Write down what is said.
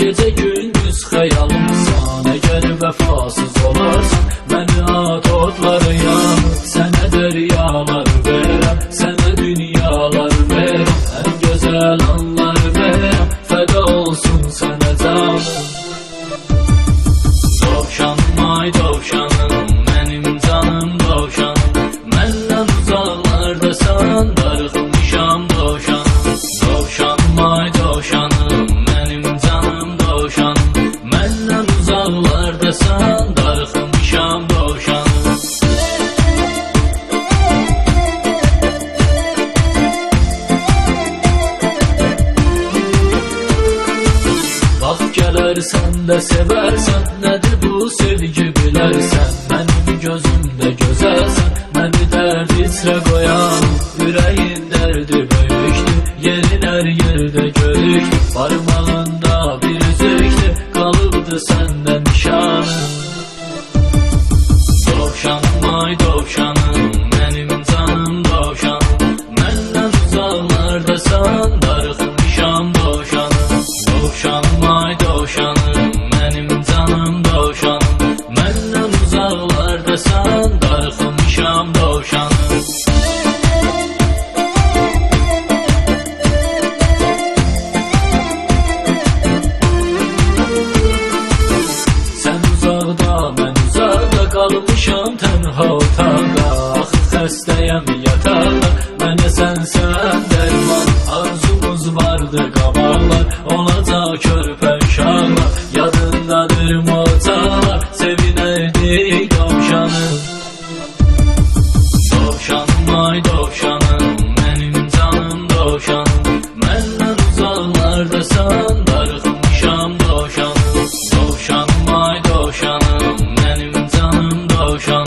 Gece gündüz xəyalımsan, əgər vəfasız olarsan, məni at otları yan. Sənə dəryalar verəm, sənə dünyalar verəm, ən gözəl anlar verəm, fəda olsun sənə canım. Dovşanım, ay dovşanım, mənim canım dovşanım, məndən uzaqlardasan, darıxmışam dovşanım. Dovşanım, ay dovşanım, mənim canım dovşanım, məndən uzaqlardasan, darıxmışam dovşanım. Vaxt gələrsən də sevərsən, nədir bu sevgi bilərsən, mənim gözümdə gözəlsən, məni dərd içrə qoyan, ürəyin dərdi böyükdür, yerlər yerdə görükdür, barmağında bir üzükdür, qalıbdı səndən nişanım. Dovşanım, ay dovşanım, mənim canım dovşanım, məndən uzaqlardasan, darıxmışam dovşanım. Dovşanım, ay dovşanım, mənim canım dovşanım, məndən uzaqlardasan, darıxmışam dovşanım. Sən uzaqda, mən uzaqda, qalmışam tənha otaqda, axı xəstəyəm yataqda, mənə sənsən dərman, arzumuz vardı qabaqlar, olacaq körpə uşaqlar, yadındadır mocalar, sevinərdik dovşanım. Dovşanım, ay dovşanım, mənim canım dovşanım, məndən uzaqlardasan, darıxmışam dovşanım. Dovşanım, ay dovşanım, mənim canım dovşanım.